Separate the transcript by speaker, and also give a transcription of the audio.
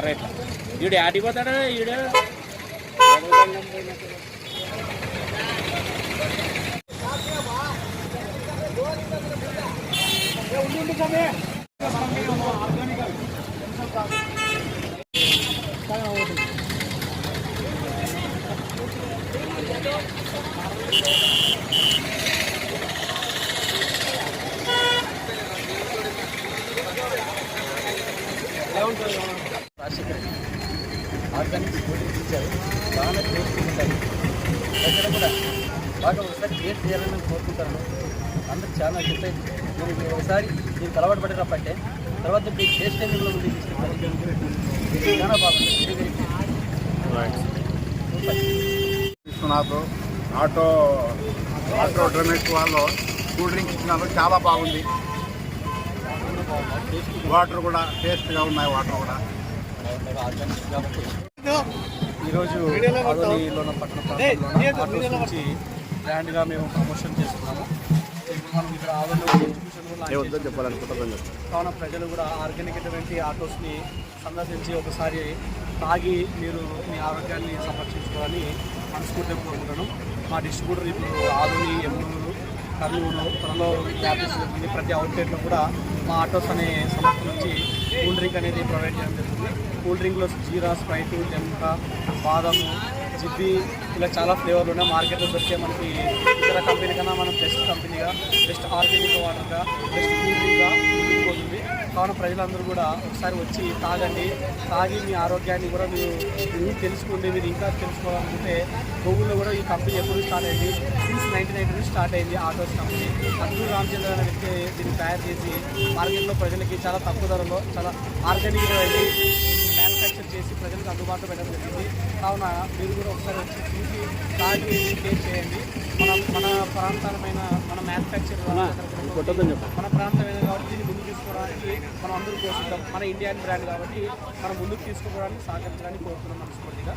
Speaker 1: Right ఈడు ఆడిపోతాడా ఈడు
Speaker 2: organic food ఇచ్చారు. బాగా టేస్ట్ ఉంటాయి. ప్రజలు కూడా బాగా ఒకసారి టేస్ట్ చేయాలని కోరుకుంటాను. అందరూ చాలా చెప్పేది మీరు ఒకసారి దీనికి అలవాటు పడేటప్పంటే తర్వాత మీ టేస్ట్ అనేది కూడా ముందుకు తీసుకుంటారు. చాలా బాగుంది.
Speaker 3: విశ్వనాథ్ ఆటో డ్రమేష్ వాళ్ళు కూల్ డ్రింక్స్ ఇచ్చినారు. చాలా బాగుంది. వాటర్ కూడా టేస్ట్గా ఉన్నాయి. వాటర్ కూడా
Speaker 2: ఈరోజు ఆదోనిలో పట్టణ ప్రాంతంలో నుంచి బ్రాండ్గా మేము ప్రమోషన్ చేస్తున్నాము. ఇప్పుడు మనం ఇక్కడ ఆదోనిలో ఎగ్జిబిషన్
Speaker 3: చెప్పాలనుకుంటున్నాను.
Speaker 2: కావున ప్రజలు కూడా ఆర్గానిక్ అటువంటి ఆటోస్ని సందర్శించి ఒకసారి తాగి మీరు మీ ఆరోగ్యాన్ని సంరక్షించుకోవాలని మనస్ఫూర్తిగా కోరుకుంటాను. మా డిస్ట్రిబ్యూటర్ ఇప్పుడు ఆదోని, ఎమ్నూరు, కర్నూలు, త్వరలో వ్యాపిస్తూ జరుగుతుంది. ప్రతి అవుట్లెట్లో కూడా మా ఆటోస్ అనే సంస్థ నుంచి కూల్ డ్రింక్ అనేది ప్రొవైడ్ చేయడం జరుగుతుంది. కూల్ డ్రింక్లో జీరా, స్ప్రైట్, జంకా, బాదము, జిబ్బి ఇలా చాలా ఫ్లేవర్లు ఉన్నాయి. మార్కెట్లో దొరికే మనకి ఇతర కంపెనీ కన్నా మనం బెస్ట్ కంపెనీగా, బెస్ట్ ఆర్గానిక్ వాటర్గా, బెస్ట్ కూల్ డ్రింక్గా పోతుంది. కావున ప్రజలందరూ కూడా ఒకసారి వచ్చి తాగండి. తాగి మీ ఆరోగ్యాన్ని కూడా మీరు తెలుసుకోండి. మీరు ఇంకా తెలుసుకోవాలనుకుంటే గూగుల్లో కూడా ఈ కంపెనీ ఎప్పుడు స్టార్ట్ అయింది, సిన్స్ 1990 నుంచి స్టార్ట్ అయింది ఆటోస్ కంపెనీ. అబ్దుల్ రామచంద్ర అనే వ్యక్తి దీన్ని తయారు చేసి మార్కెట్లో ప్రజలకి చాలా తక్కువ ధరలో చాలా ఆర్గానిక్గా వెళ్ళి మ్యానుఫ్యాక్చర్ చేసి ప్రజలకు అందుబాటులో పెట్టడం జరిగింది. కావున మీరు కూడా ఒకసారి వచ్చి చూసి తాగి టేస్ట్ చేయండి. మన ప్రాంతమైన మన మ్యానుఫ్యాక్చర్ మన ప్రాంతమైన కాబట్టి దీన్ని ముందుకు తీసుకోవడానికి మనం అందరూ కోరుకుంటాం. మన ఇండియన్ బ్రాండ్ కాబట్టి మనం ముందుకు తీసుకోవడానికి సహకరించడానికి కోరుతున్నాం మనస్ఫూర్తిగా.